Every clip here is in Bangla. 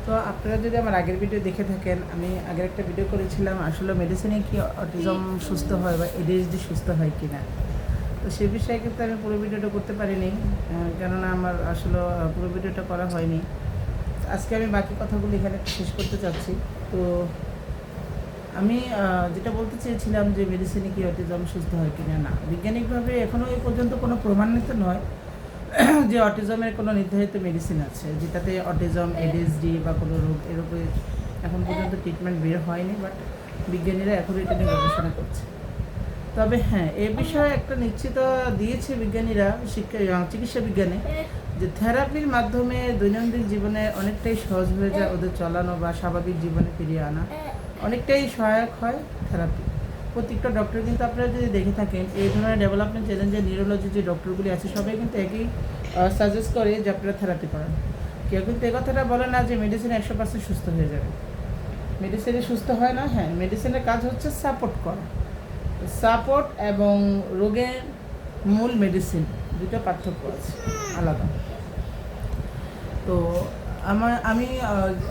তো আপনারা যদি আমার আগের ভিডিও দেখে থাকেন, আমি আগের একটা ভিডিও করেছিলাম আসলে মেডিসিনে কি অটিজম সুস্থ হয় বা এডিএইচডি সুস্থ হয় কি না। তো সে বিষয়ে কিন্তু আমি পুরো ভিডিওটা করতে পারিনি, কেননা আমার আসলে পুরো ভিডিওটা করা হয়নি। আজকে আমি বাকি কথাগুলো এখানে শেষ করতে চাচ্ছি। তো আমি যেটা বলতে চেয়েছিলাম যে মেডিসিনে কি অটিজম সুস্থ হয় কিনা না, বিজ্ঞানিকভাবে এখনও এই পর্যন্ত কোনো প্রমাণিত নয় যে অটিজমের কোনো নির্ধারিত মেডিসিন আছে যেটাতে অটিজম এডিএইচডি বা কোনো রোগ এরকম এখন পর্যন্ত ট্রিটমেন্ট বের হয়নি। বাট বিজ্ঞানীরা এখন এটা নিয়ে গবেষণা করছে। তবে হ্যাঁ, এ বিষয়ে একটা নিশ্চিত দিয়েছে বিজ্ঞানীরা, চিকিৎসা বিজ্ঞানে, যে থেরাপির মাধ্যমে দৈনন্দিন জীবনে অনেকটাই সহজ হয়ে যায় ওদের চলানো বা স্বাভাবিক জীবনে ফিরিয়ে আনা, অনেকটাই সহায়ক হয় থেরাপি। প্রত্যেকটা ডক্টর কিন্তু আপনারা যদি দেখে থাকেন, এই ধরনের ডেভেলপমেন্ট চ্যালেঞ্জের নিউরোলজি যে ডক্টরগুলি আছে সবাই কিন্তু একই সাজেস্ট করে যে আপনারা থেরাপি করান। কেউ কিন্তু এই কথাটা বলে না যে মেডিসিন 100% সুস্থ হয়ে যাবে। মেডিসিনে সুস্থ হয় না। হ্যাঁ, মেডিসিনের কাজ হচ্ছে সাপোর্ট করা। সাপোর্ট এবং রোগের মূল মেডিসিন দুটো পার্থক্য আছে, আলাদা। তো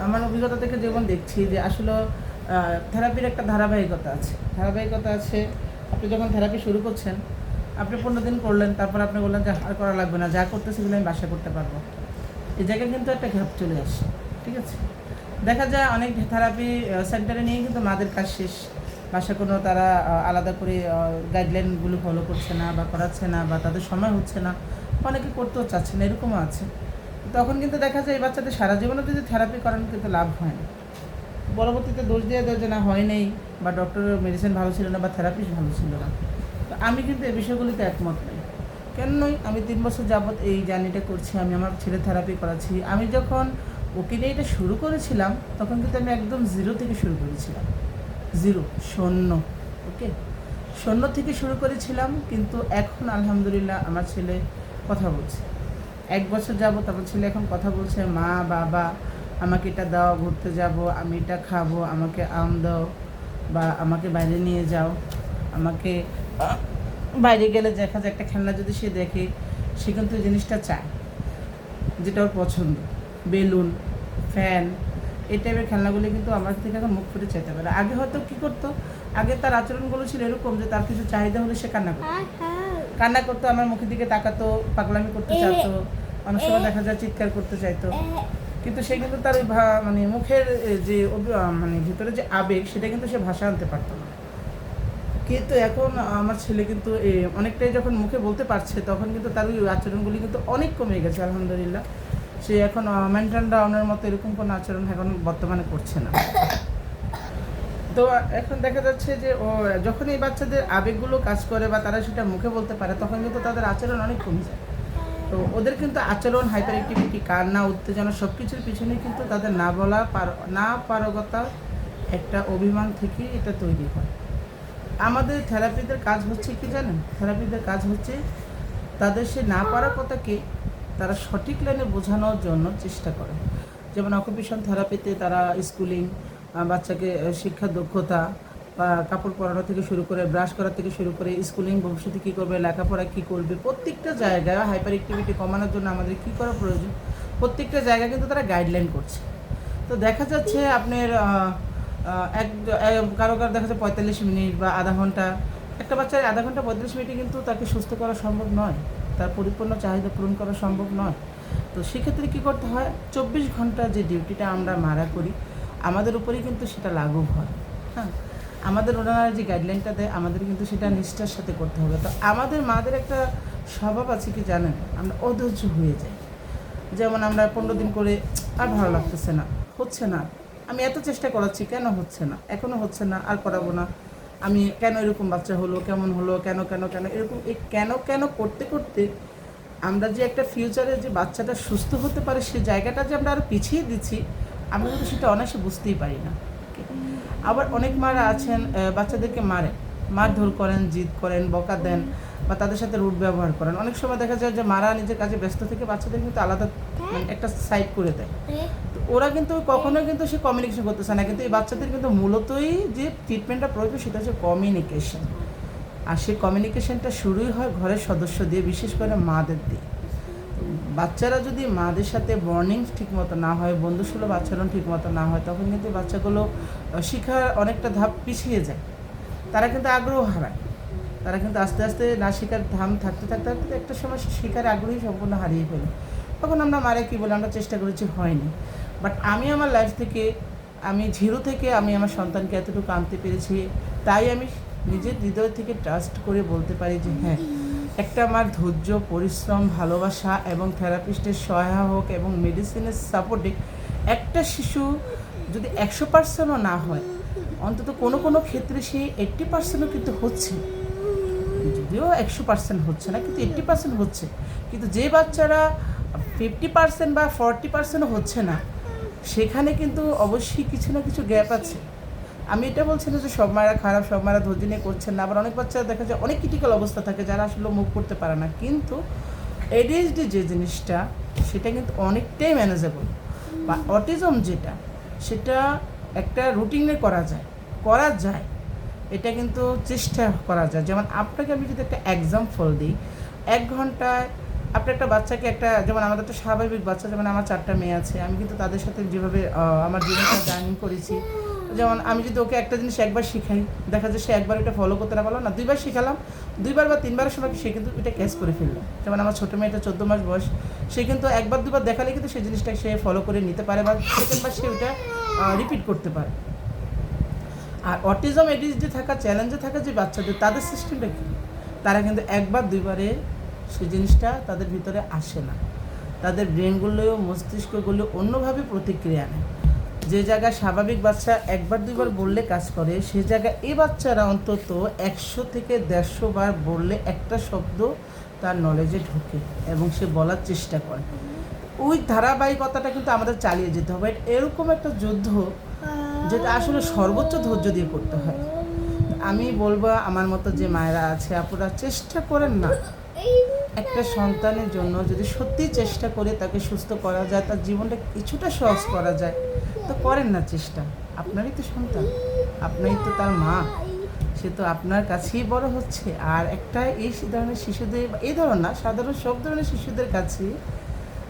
আমার অভিজ্ঞতা থেকে যেমন দেখছি যে আসলে থেরাপির একটা ধারাবাহিকতা আছে। আপনি যখন থেরাপি শুরু করছেন, আপনি 15 দিন করলেন, তারপর আপনি বললেন যে আর করা লাগবে না, যা করতেছি সেগুলো আমি বাসা করতে পারবো। এই জায়গায় কিন্তু একটা গ্যাপ চলে আসে। ঠিক আছে, দেখা যায় অনেক থেরাপি সেন্টারে নিয়ে কিন্তু মাদের কাজ শেষ, বাসা কোনো তারা আলাদা করে গাইডলাইনগুলো ফলো করছে না বা করাচ্ছে না, বা তাদের সময় হচ্ছে না, অনেকে করতেও চাচ্ছে না, এরকমও আছে। তখন কিন্তু দেখা যায় এই বাচ্চাদের সারা জীবনে যদি থেরাপি করানো কিন্তু লাভ হয় না। পরবর্তীতে দোষ দিয়ে দেয় যে না, হয় নেই, বা ডক্টরের মেডিসিন ভালো ছিল না, বা থেরাপি ভালো ছিল না। তো আমি কিন্তু এই বিষয়গুলিতে একমত নই। কেন নই? আমি 3 বছর যাবৎ এই জার্নিটা করছি, আমি আমার ছেলে থেরাপি করাচ্ছি। আমি যখন ওকে নিয়ে এটা শুরু করেছিলাম, তখন কিন্তু আমি একদম জিরো থেকে শুরু করেছিলাম। জিরো, শূন্য। ওকে, শূন্য থেকে শুরু করেছিলাম, কিন্তু এখন আলহামদুলিল্লাহ আমার ছেলে কথা বলছে। 1 বছর যাবত আমার ছেলে এখন কথা বলছে, মা বাবা আমাকে এটা দাও, ঘুরতে যাব, আমি এটা খাবো, আমাকে আম দাও, বা আমাকে বাইরে নিয়ে যাও। আমাকে বাইরে গেলে দেখা যায় একটা খেলনা যদি সে দেখে, সে কিন্তু এই জিনিসটা চায়, যেটা ওর পছন্দ। বেলুন, ফ্যান, এই টাইপের খেলনাগুলি কিন্তু আমার থেকে এখন মুখ ফুটে চাইতে পারে। আগে হয়তো কী করতো, আগে তার আচরণগুলো ছিল এরকম যে তার কিছু চাহিদা হলে সে কান্না করতো, আমার মুখের দিকে তাকাতো, পাগলামি করতে চাইতো, অনেক সময় দেখা যায় চিৎকার করতে চাইতো। কিন্তু সে কিন্তু তার ওই মানে মুখের যে মানে ভিতরে যে আবেগ, সেটা কিন্তু সে ভাষা আনতে পারতো না। কিন্তু এখন আমার ছেলে কিন্তু অনেকটাই যখন মুখে বলতে পারছে, তখন কিন্তু তার ওই আচরণগুলি কিন্তু অনেক কমে গেছে আলহামদুলিল্লাহ। সে এখন মেন্টাল ডাউনের মতো এরকম কোনো আচরণ এখন বর্তমানে করছে না। তো এখন দেখা যাচ্ছে যে ও যখন এই বাচ্চাদের আবেগগুলো কাজ করে বা তারা সেটা মুখে বলতে পারে, তখন কিন্তু তাদের আচরণ অনেক কমে যায়। তো ওদের কিন্তু আচরণ, হাইপার অ্যাক্টিভিটি, কান্না, উত্তেজনা সব কিছুর পিছনে কিন্তু তাদের না পারগতা একটা অভিমান থেকে এটা তৈরি হয়। আমাদের থেরাপিদের কাজ হচ্ছে কি জানেন? থেরাপিদের কাজ হচ্ছে তাদের সে না পারা কথাকে তারা সঠিক লাইনে বোঝানোর জন্য চেষ্টা করে। যেমন অকুপেশন থেরাপিতে তারা স্কুলিং, বাচ্চাকে শিক্ষা দক্ষতা বা কাপড় পরানো থেকে শুরু করে, ব্রাশ করা থেকে শুরু করে, স্কুলিং ভবিষ্যতে কী করবে, লেখাপড়া কী করবে, প্রত্যেকটা জায়গায় হাইপার অ্যাক্টিভিটি কমানোর জন্য আমাদের কী করা প্রয়োজন, প্রত্যেকটা জায়গায় কিন্তু তারা গাইডলাইন করছে। তো দেখা যাচ্ছে আপনার কারো দেখা যাচ্ছে 45 মিনিট বা আধা ঘন্টা, একটা বাচ্চার আধা ঘন্টা 45 মিনিটে কিন্তু তাকে সুস্থ করা সম্ভব নয়, তার পরিপূর্ণ চাহিদা পূরণ করা সম্ভব নয়। তো সেক্ষেত্রে কী করতে হয়, 24 ঘন্টা যে ডিউটিটা আমরা মারা করি, আমাদের উপরেই কিন্তু সেটা লাগু হয়। হ্যাঁ, আমাদের ওনারা যে গাইডলাইনটা দেয়, আমাদের কিন্তু সেটা নিষ্ঠার সাথে করতে হবে। তো আমাদের মাদের একটা স্বভাব আছে কি জানেন, আমরা অধৈর্য হয়ে যাই। যেমন আমরা 15 দিন করে আর ভালো লাগতেছে না, হচ্ছে না, আমি এত চেষ্টা করাচ্ছি, কেন হচ্ছে না, এখনও হচ্ছে না, আর করাবো না, আমি কেন এরকম বাচ্চা হলো, কেমন হলো, কেন কেন কেন এরকম, এই কেন কেন করতে করতে আমরা যে একটা ফিউচারে যে বাচ্চাটা সুস্থ হতে পারে সে জায়গাটা যে আমরা আরও পিছিয়ে দিচ্ছি, আমরা কিন্তু সেটা অনায়াসে বুঝতেই পারি না। আবার অনেক মারা আছেন বাচ্চাদেরকে মারধর করেন, জিদ করেন, বকা দেন, বা তাদের সাথে রুট ব্যবহার করেন। অনেক সময় দেখা যায় যে মারা নিজের কাজে ব্যস্ত থেকে বাচ্চাদের কিন্তু আলাদা মানে একটা সাইড করে দেয়। তো ওরা কিন্তু কখনোই কিন্তু সে কমিউনিকেশন করতেছে না, কিন্তু এই বাচ্চাদের কিন্তু মূলতই যে ট্রিটমেন্টটা প্রয়োজন সেটা হচ্ছে কমিউনিকেশন। আর সেই কমিউনিকেশনটা শুরুই হয় ঘরের সদস্য দিয়ে, বিশেষ করে মাদের দিয়ে। বাচ্চারা যদি মাদের সাথে বর্নিং ঠিকমতো না হয়, বন্ধুসুলভ আচরণ ঠিকমতো না হয়, তখন কিন্তু বাচ্চাগুলো শিখার অনেকটা ধাপ পিছিয়ে যায়, তারা কিন্তু আগ্রহ হারায়, তারা কিন্তু আস্তে আস্তে না শেখার ধাম থাকতে থাকতে থাকতে একটা সময় শেখার আগ্রহী সম্পূর্ণ হারিয়ে ফেলে। তখন আমরা মারে কী বলে, আমরা চেষ্টা করেছি, হয়নি। বাট আমি আমার লাইফ থেকে, আমি জিরো থেকে আমি আমার সন্তানকে এতটুকু আনতে পেরেছি, তাই আমি নিজের হৃদয় থেকে ট্রাস্ট করে বলতে পারি যে হ্যাঁ, একটা আমার ধৈর্য, পরিশ্রম, ভালোবাসা এবং থেরাপিস্টের সহায়ক এবং মেডিসিনের সাপোর্টে একটা শিশু যদি 100%ও না হয়, অন্তত কোনো কোনো ক্ষেত্রে সেই 80%ও কিন্তু হচ্ছে, যদিও 100% হচ্ছে না, কিন্তু 80% হচ্ছে। কিন্তু যে বাচ্চারা 50% বা 40%ও হচ্ছে না, সেখানে কিন্তু অবশ্যই কিছু না কিছু গ্যাপ আছে। আমি এটা বলছি না যে সব মায়েরা খারাপ, সব মায়েরা ধৈর্য নিয়ে করছেন না, আবার অনেক বাচ্চা দেখা যায় অনেক ক্রিটিক্যাল অবস্থা থাকে যারা আসলে মুভ করতে পারে না। কিন্তু এডিএইচডি যে জিনিসটা, সেটা কিন্তু অনেকটাই ম্যানেজেবল, বা অটিজম যেটা, সেটা একটা রুটিনে করা যায়, এটা কিন্তু চেষ্টা করা যায়। যেমন আপনাকে আমি যদি একটা এক্সাম্পল দিই, 1 ঘন্টায় আপনি একটা বাচ্চাকে যেমন আমাদের একটা স্বাভাবিক বাচ্চা, যেমন আমার 4টা মেয়ে আছে, আমি কিন্তু তাদের সাথে যেভাবে আমার জীবনটা জার্নি করেছি, যেমন আমি যদি ওকে একটা জিনিস একবার শিখাই, দেখা যায় সে একবার এটা ফলো করতে না পারলো না, 2বার শিখালাম, 2বার বা 3বারের সময় সে কিন্তু এটা ক্যাচ করে ফেললো। যেমন আমার ছোটো মেয়েটা 14 মাস বয়স, সে কিন্তু 1বার 2বার দেখালে কিন্তু সেই জিনিসটা সে ফলো করে নিতে পারে, বা সেকেন্ডবার সে ওটা রিপিট করতে পারে। আর অটিজম এডিএইচডি থাকা, চ্যালেঞ্জে থাকা যে বাচ্চাদের, তাদের সিস্টেমটা কী, তারা কিন্তু 1বার 2বারে সেই জিনিসটা তাদের ভিতরে আসে না, তাদের ব্রেনগুলো, মস্তিষ্কগুলো অন্যভাবে প্রতিক্রিয়া নেয়। যে জায়গায় স্বাভাবিক বাচ্চা 1বার 2বার বললে কাজ করে, সে জায়গায় এই বাচ্চারা অন্তত 100 থেকে 150 বার বললে একটা শব্দ তার নলেজে ঢোকে এবং সে বলার চেষ্টা করে। ওই ধারাবাহিকতাটা কিন্তু আমাদের চালিয়ে যেতে হবে। এরকম একটা যুদ্ধ যেটা আসলে সর্বোচ্চ ধৈর্য দিয়ে করতে হয়। আমি বলবো আমার মতো যে মায়েরা আছে, আপনারা চেষ্টা করেন না, একটা সন্তানের জন্য যদি সত্যি চেষ্টা করে তাকে সুস্থ করা যায়, তার জীবনটা কিছুটা সহজ করা যায়, তো করেন না চেষ্টা। আপনারই তো সন্তান, আপনারই তো তার মা, সে তো আপনার কাছেই বড় হচ্ছে। আর একটা এই ধরনের শিশুদের, এই ধরনের না, সাধারণ সব ধরনের শিশুদের কাছে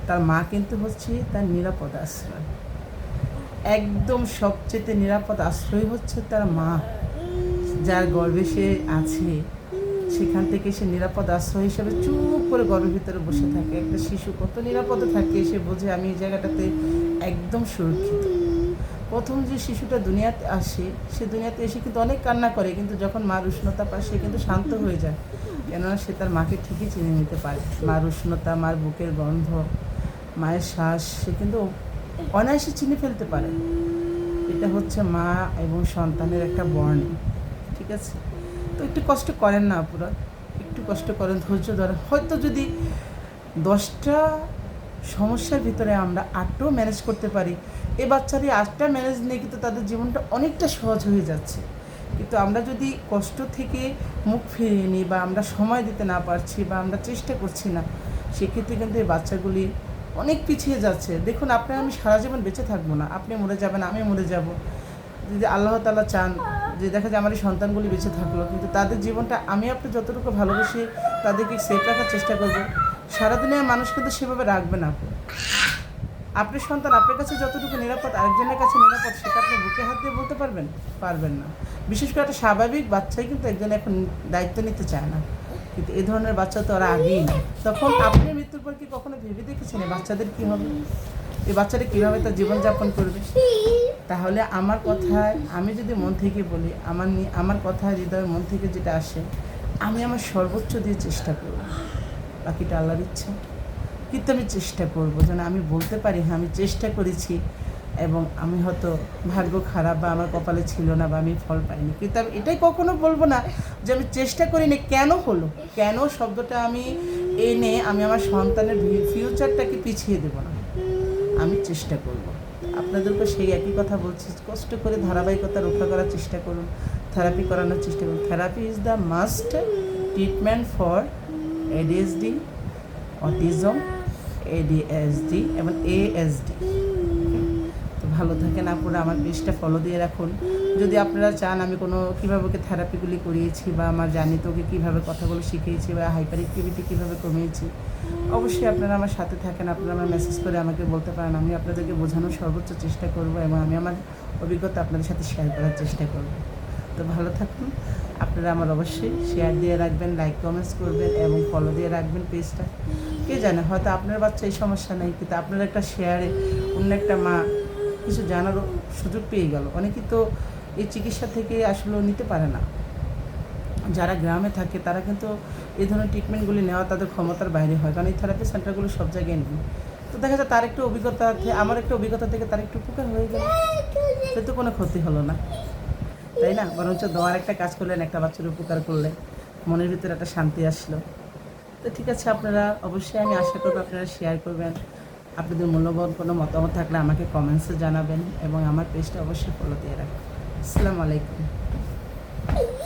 তার মা কিন্তু হচ্ছে তার নিরাপদ আশ্রয়। একদম সবচেয়ে নিরাপদ আশ্রয় হচ্ছে তার মা, যার গর্ভে সে আছে, সেখান থেকে সে নিরাপদ আশ্রয় হিসেবে চুপ করে গর্ভের ভিতরে বসে থাকে। একটা শিশু কত নিরাপদে থাকে, সে বোঝে আমি এই জায়গাটাতে একদম সুরক্ষিত। প্রথম যে শিশুটা দুনিয়াতে আসে, সে দুনিয়াতে এসে কিন্তু অনেক কান্না করে, কিন্তু যখন মার উষ্ণতা পায় সে কিন্তু শান্ত হয়ে যায়, কেননা সে তার মাকে ঠিকই চিনে নিতে পারে। মার উষ্ণতা, মার বুকের গন্ধ, মায়ের শ্বাস সে কিন্তু অনায়াসে চিনে ফেলতে পারে। এটা হচ্ছে মা এবং সন্তানের একটা বর্ণিং, ঠিক আছে? তো একটু কষ্ট করেন না আপুরা, একটু কষ্ট করেন, ধৈর্য ধরেন। হয়তো যদি 10টা সমস্যার ভিতরে আমরা 8টাও ম্যানেজ করতে পারি, এ বাচ্চারই 8টা ম্যানেজ নিয়ে কিন্তু তাদের জীবনটা অনেকটা সহজ হয়ে যাচ্ছে। কিন্তু আমরা যদি কষ্ট থেকে মুখ ফিরিয়ে নিই, বা আমরা সময় দিতে না পারছি, বা আমরা চেষ্টা করছি না, সেক্ষেত্রে কিন্তু এই বাচ্চাগুলি অনেক পিছিয়ে যাচ্ছে। দেখুন, আপনার আমি সারা জীবন বেঁচে থাকবো না, আপনি মরে যাবেন, আমি মরে যাব। যদি আল্লাহ তাআলা চান যে দেখা যায় আমার এই সন্তানগুলি বেঁচে থাকলো, কিন্তু তাদের জীবনটা আমি আপনি যতটুকু ভালোবেসে তাদেরকে সেফ রাখার চেষ্টা করব, সারা দুনিয়ার মানুষ কিন্তু সেভাবে রাখবে না। আপনার সন্তান আপনার কাছে যতটুকু নিরাপদ, আরেকজনের কাছে নিরাপদ, সেটা আপনি বুকে হাত দিয়ে বলতে পারবেন না। বিশেষ করে একটা স্বাভাবিক বাচ্চাই কিন্তু একজন এখন দায়িত্ব নিতে চায় না, কিন্তু এই ধরনের বাচ্চা তো ওরা আগেই না। তখন আপনি মৃত্যুর পর কি কখনো ভেবে দেখেছেন এই বাচ্চাদের কী হবে, এই বাচ্চাটা কীভাবে তার জীবনযাপন করবে? তাহলে আমার কথায়, আমি যদি মন থেকে বলি, আমার কথায় হৃদয়ের মন থেকে যেটা আসে, আমি আমার সর্বোচ্চ দিয়ে চেষ্টা করব, বাকিটা আল্লাহর ইচ্ছা। কিন্তু আমি চেষ্টা করব যেন আমি বলতে পারি হ্যাঁ আমি চেষ্টা করেছি, এবং আমি হয়তো ভাগ্য খারাপ, বা আমার কপালে ছিল না, বা আমি ফল পাইনি, কিন্তু আমি এটাই কখনো বলবো না যে আমি চেষ্টা করিনি। কেন হলো, কেন শব্দটা আমি এনে আমি আমার সন্তানের ফিউচারটাকে পিছিয়ে দেবো না, আমি চেষ্টা করব। আপনাদেরকে সেই একই কথা বলছি, কষ্ট করে ধারাবাহিকতা রক্ষা করার চেষ্টা করুন, থেরাপি করানোর চেষ্টা করুন। Therapy is the must treatment for ADHD, autism, ADHD এবং এএসডি। তো ভালো থাকেন। আপনারা আমার পেজটা ফলো দিয়ে রাখুন। যদি আপনারা চান আমি কোনো কীভাবে ওকে থেরাপিগুলি করিয়েছি বা আমার জার্নিতে ওকে কীভাবে কথাগুলো শিখিয়েছি বা হাইপার অ্যাক্টিভিটি কীভাবে কমিয়েছি, অবশ্যই আপনারা আমার সাথে থাকেন। আপনারা আমার মেসেজ করে আমাকে বলতে পারেন। আমি আপনাদেরকে বোঝানোর সর্বোচ্চ চেষ্টা করব এবং আমি আমার অভিজ্ঞতা আপনাদের সাথে শেয়ার করার চেষ্টা করব। তো ভালো থাকুন। আপনারা আমার অবশ্যই শেয়ার দিয়ে রাখবেন, লাইক কমেন্টস করবেন এবং ফলো দিয়ে রাখবেন পেজটা। কে জানে হয়তো আপনার বাচ্চা এই সমস্যা নেই, কিন্তু আপনার একটা শেয়ারে অন্য একটা মা কিছু জানারও সুযোগ পেয়ে গেল। অনেকেই তো এই চিকিৎসা থেকে আসলে নিতে পারে না। যারা গ্রামে থাকে তারা কিন্তু এই ধরনের ট্রিটমেন্টগুলি নেওয়া তাদের ক্ষমতার বাইরে হয়, কারণ এই থেরাপি সেন্টারগুলো সব জায়গায় নেই। তো দেখা যায় তার একটা অভিজ্ঞতা, আমার একটা অভিজ্ঞতা থেকে তার একটু উপকার হয়ে গেল, সেটা কোনো ক্ষতি হলো না, তাই না? বরঞ্চ দোয়ার একটা কাজ করলেন, একটা বাচ্চার উপকার করলেন, মনের ভিতরে একটা শান্তি আসলো। তো ঠিক আছে, আপনারা অবশ্যই, আমি আশা করব আপনারা শেয়ার করবেন। আপনাদের মূল্যবান কোনো মতামত থাকলে আমাকে কমেন্টসে জানাবেন এবং আমার পেজটা অবশ্যই ফলো দিয়ে রাখবেন। আসসালামু আলাইকুম।